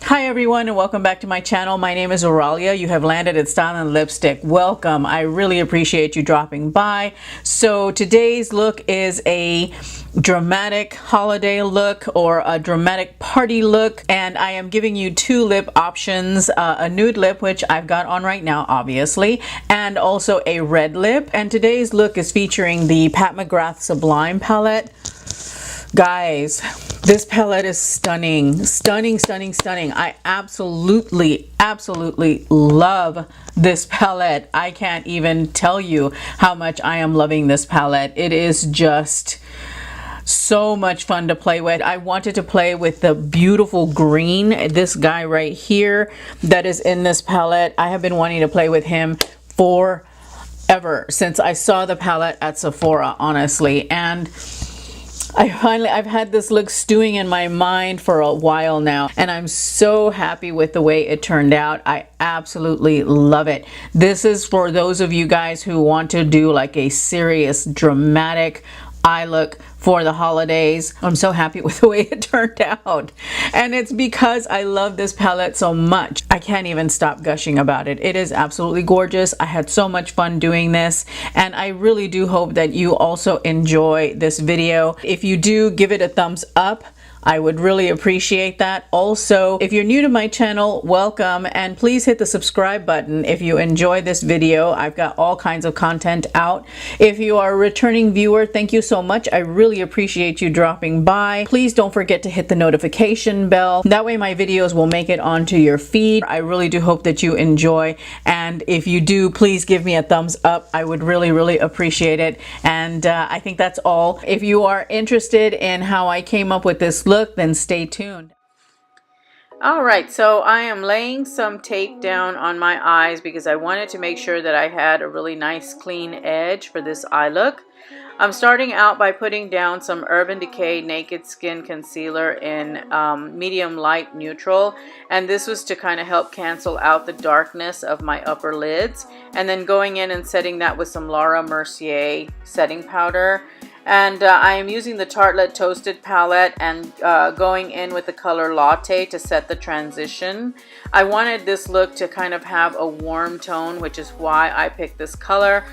Hi everyone and welcome back to my channel. My name is Aurelia. You have landed at Style and Lipstick. Welcome. I really appreciate you dropping by. So today's look is a dramatic holiday look or a dramatic party look, and I am giving you two lip options, a nude lip, which I've got on right now obviously, and also a red lip. And today's look is featuring the Pat McGrath Sublime palette. Guys, this palette is stunning, stunning, stunning, stunning. I absolutely love this palette. I can't even tell you how much I am loving this palette. It is just so much fun to play with. I wanted to play with the beautiful green, this guy right here that is in this palette. I have been wanting to play with him forever since I saw the palette at Sephora, honestly. And I've had this look stewing in my mind for a while now, and I'm so happy with the way it turned out. I absolutely love it. This is for those of you guys who want to do like a serious dramatic eye look for the holidays. I'm so happy with the way it turned out, and it's because I love this palette so much. I can't even stop gushing about it. It is absolutely gorgeous. I had so much fun doing this, and I really do hope that you also enjoy this video. If you do, give it a thumbs up. I would really appreciate that. Also, if you're new to my channel, welcome, and please hit the subscribe button if you enjoy this video. I've got all kinds of content out. If you are a returning viewer, thank you so much. I really appreciate you dropping by. Please don't forget to hit the notification bell. That way my videos will make it onto your feed. I really do hope that you enjoy, and if you do, please give me a thumbs up. I would really appreciate it. And I think that's all. If you are interested in how I came up with this look, then stay tuned. All right, so I am laying some tape down on my eyes because I wanted to make sure that I had a really nice clean edge for this eye look. I'm starting out by putting down some Urban Decay Naked Skin Concealer in medium light neutral, and this was to kind of help cancel out the darkness of my upper lids, and then going in and setting that with some Laura Mercier setting powder. And I am using the Tartelette Toasted palette and going in with the color Latte to set the transition. I wanted this look to kind of have a warm tone, which is why I picked this color.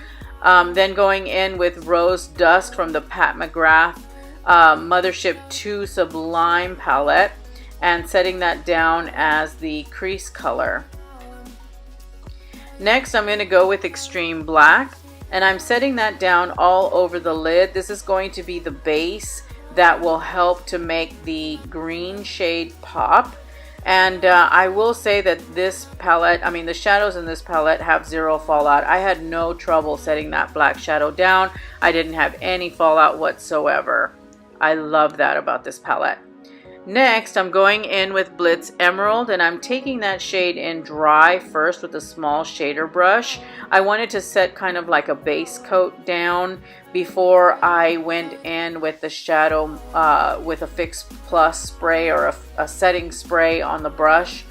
Then going in with Rose Dusk from the Pat McGrath Mothership 2 Sublime palette and setting that down as the crease color. Next, I'm going to go with Extreme Black, and I'm setting that down all over the lid. This is going to be the base that will help to make the green shade pop. And I will say that this palette, I mean the shadows in this palette have zero fallout. I had no trouble setting that black shadow down. I didn't have any fallout whatsoever. I love that about this palette. Next, I'm going in with Blitz Emerald, and I'm taking that shade in dry first with a small shader brush. I wanted to set kind of like a base coat down before I went in with the shadow with a Fix Plus spray or a setting spray on the brush.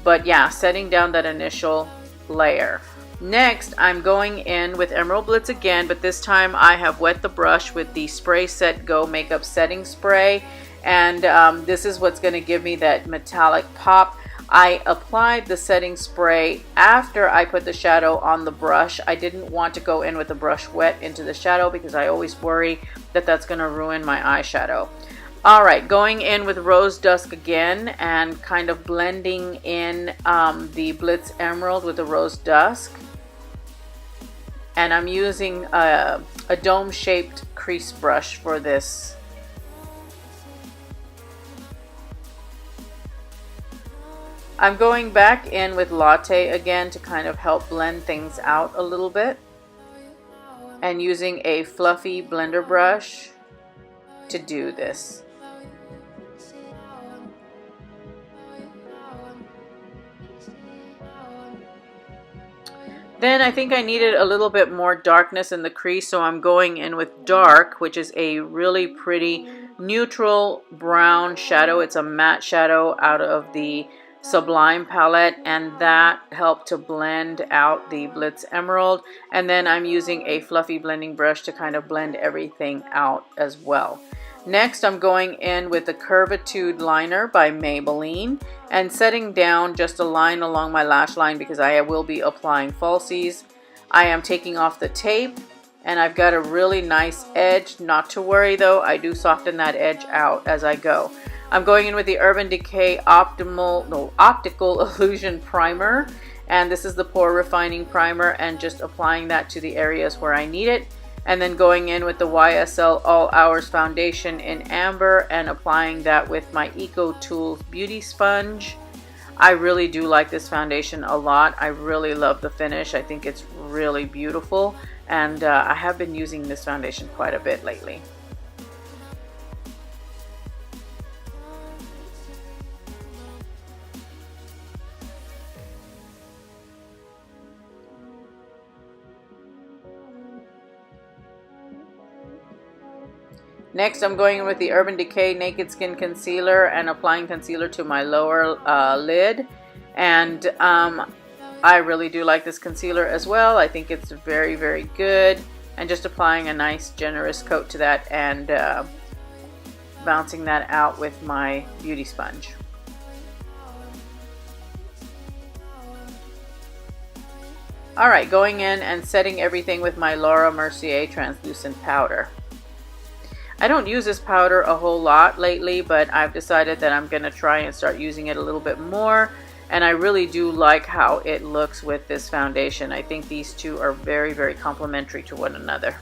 But yeah, setting down that initial layer. Next, I'm going in with Emerald Blitz again, but this time I have wet the brush with the Spray Set Go Makeup Setting Spray. And this is what's going to give me that metallic pop. I applied the setting spray after I put the shadow on the brush. I didn't want to go in with the brush wet into the shadow because I always worry that that's going to ruin my eyeshadow. All right, going in with Rose Dusk again and kind of blending in the Blitz Emerald with the Rose Dusk. And I'm using a dome-shaped crease brush for this. I'm going back in with Latte again to kind of help blend things out a little bit, and using a fluffy blender brush to do this. Then I think I needed a little bit more darkness in the crease, so I'm going in with Dark, which is a really pretty neutral brown shadow. It's a matte shadow out of the Sublime palette, and that helped to blend out the Blitz Emerald. And then I'm using a fluffy blending brush to kind of blend everything out as well. Next, I'm going in with the Curvitude liner by Maybelline and setting down just a line along my lash line because I will be applying falsies. I am taking off the tape and I've got a really nice edge. Not to worry though, I do soften that edge out as I go. I'm going in with the Urban Decay Optical Illusion Primer, and this is the Pore Refining Primer, and just applying that to the areas where I need it. And then going in with the YSL All Hours Foundation in Amber and applying that with my Eco Tools Beauty Sponge. I really do like this foundation a lot. I really love the finish. I think it's really beautiful, and I have been using this foundation quite a bit lately. Next, I'm going in with the Urban Decay Naked Skin Concealer and applying concealer to my lower lid. And I really do like this concealer as well. I think it's very, very good. And just applying a nice generous coat to that and bouncing that out with my beauty sponge. Alright, going in and setting everything with my Laura Mercier translucent powder. I don't use this powder a whole lot lately, but I've decided that I'm going to try and start using it a little bit more. And I really do like how it looks with this foundation. I think these two are very, very complementary to one another.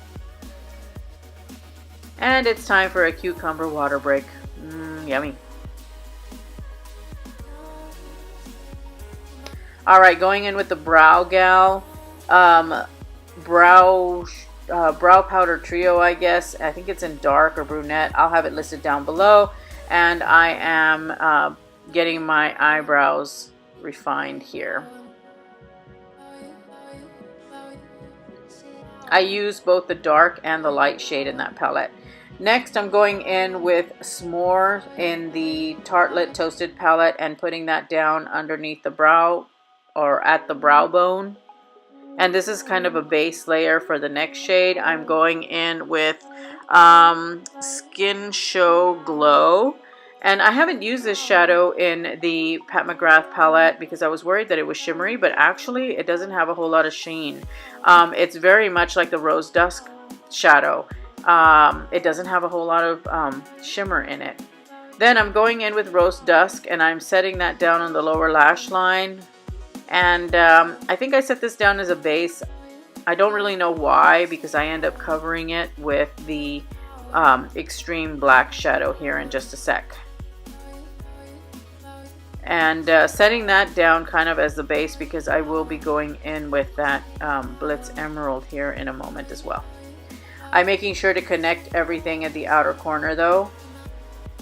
And it's time for a cucumber water break. Yummy. Alright, going in with the Brow Gal brow powder trio, I guess. I think it's in dark or brunette. I'll have it listed down below. And I am getting my eyebrows refined here. I use both the dark and the light shade in that palette. Next, I'm going in with S'more in the Tartelette Toasted palette and putting that down underneath the brow or at the brow bone. And this is kind of a base layer for the next shade. I'm going in with Skin Show Glow. And I haven't used this shadow in the Pat McGrath palette because I was worried that it was shimmery, but actually it doesn't have a whole lot of sheen. It's very much like the Rose Dusk shadow. It doesn't have a whole lot of shimmer in it. Then I'm going in with Rose Dusk and I'm setting that down on the lower lash line. And I think I set this down as a base. I don't really know why, because I end up covering it with the Extreme Black shadow here in just a sec. And setting that down kind of as the base because I will be going in with that Blitz Emerald here in a moment as well. I'm making sure to connect everything at the outer corner though.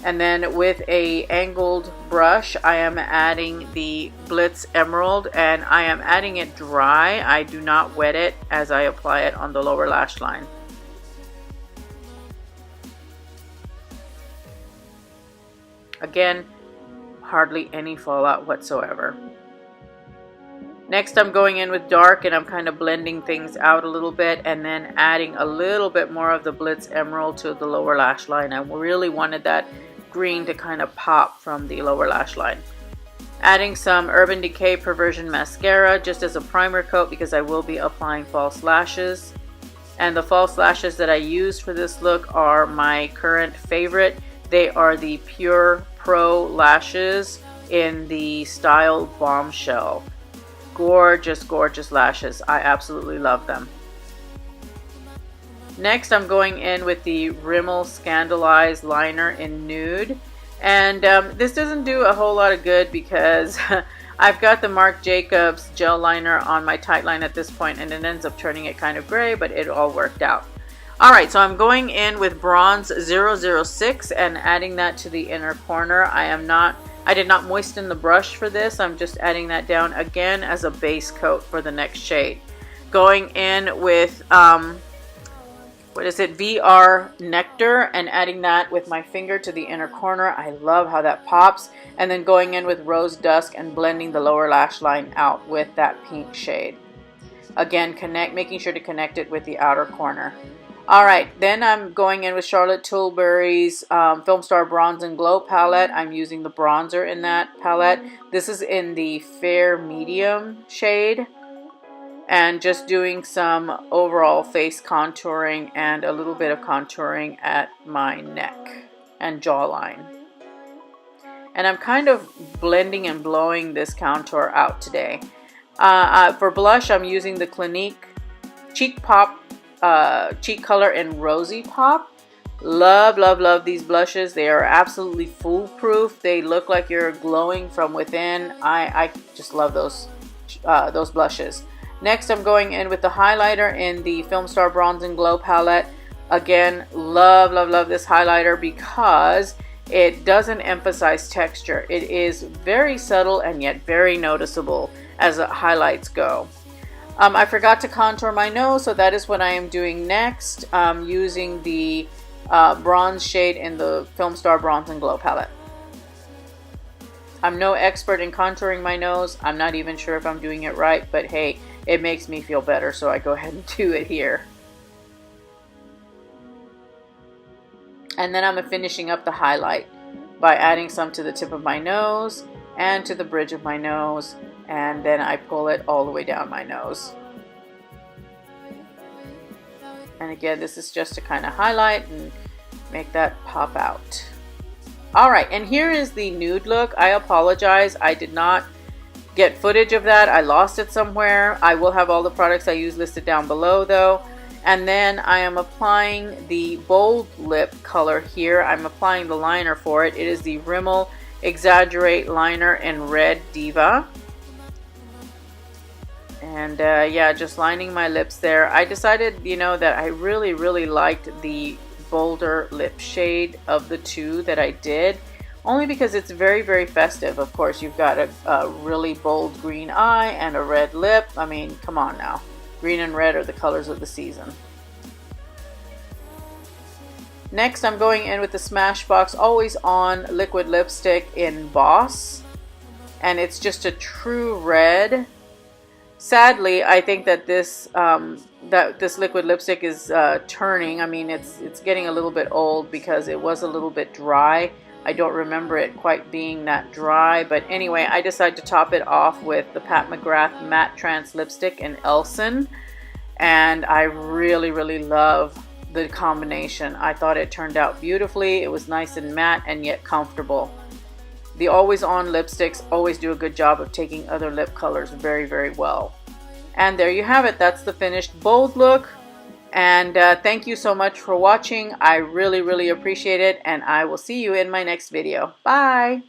And then with a angled brush, I am adding the Blitz Emerald and I am adding it dry. I do not wet it as I apply it on the lower lash line. Again, hardly any fallout whatsoever. Next, I'm going in with dark and I'm kind of blending things out a little bit and then adding a little bit more of the Blitz Emerald to the lower lash line. I really wanted that green to kind of pop from the lower lash line. Adding some Urban Decay Perversion Mascara just as a primer coat because I will be applying false lashes. And the false lashes that I used for this look are my current favorite. They are the Pure Pro lashes in the style Bombshell. Gorgeous, gorgeous lashes. I absolutely love them. Next, I'm going in with the Rimmel Scandalized liner in nude. And this doesn't do a whole lot of good because I've got the Marc Jacobs gel liner on my tight line at this point and it ends up turning it kind of gray, but it all worked out. Alright, so I'm going in with Bronze 006 and adding that to the inner corner. I did not moisten the brush for this. I'm just adding that down again as a base coat for the next shade. Going in with VR Nectar and adding that with my finger to the inner corner. I love how that pops. And then going in with Rose Dusk and blending the lower lash line out with that pink shade. Again, making sure to connect it with the outer corner. All right, then I'm going in with Charlotte Tilbury's Film Star Bronze and Glow palette. I'm using the bronzer in that palette. This is in the fair medium shade. And just doing some overall face contouring and a little bit of contouring at my neck and jawline. And I'm kind of blending and blowing this contour out today. For blush, I'm using the Clinique Cheek Pop Cheek Color in Rosy Pop. Love, love, love these blushes. They are absolutely foolproof. They look like you're glowing from within. I just love those blushes. Next, I'm going in with the highlighter in the Film Star Bronze and Glow palette. Again, love, love, love this highlighter because it doesn't emphasize texture. It is very subtle and yet very noticeable as the highlights go. I forgot to contour my nose, so that is what I am doing next, using the bronze shade in the Film Star Bronze and Glow palette. I'm no expert in contouring my nose. I'm not even sure if I'm doing it right, but hey, it makes me feel better, so I go ahead and do it here. And then I'm finishing up the highlight by adding some to the tip of my nose and to the bridge of my nose, and then I pull it all the way down my nose. And again, this is just to kind of highlight and make that pop out. All right, and here is the nude look. I apologize, I did not get footage of that. I lost it somewhere. I will have all the products I use listed down below though. And then I am applying the bold lip color here. I'm applying the liner for it. It is the Rimmel Exaggerate Liner in Red Diva. And yeah, just lining my lips there. I decided, you know, that I really, really liked the bolder lip shade of the two that I did, only because it's very, very festive. Of course, you've got a really bold green eye and a red lip. I mean, come on now. Green and red are the colors of the season. Next, I'm going in with the Smashbox Always On liquid lipstick in Boss, and it's just a true red. Sadly, I think that this liquid lipstick is turning. I mean, it's getting a little bit old because it was a little bit dry. I don't remember it quite being that dry, but anyway, I decided to top it off with the Pat McGrath Matte Trance Lipstick in Elson, and I really, really love the combination. I thought it turned out beautifully. It was nice and matte and yet comfortable. The Always On lipsticks always do a good job of taking other lip colors very, very well. And there you have it. That's the finished bold look. And thank you so much for watching. I really, really appreciate it. And I will see you in my next video. Bye.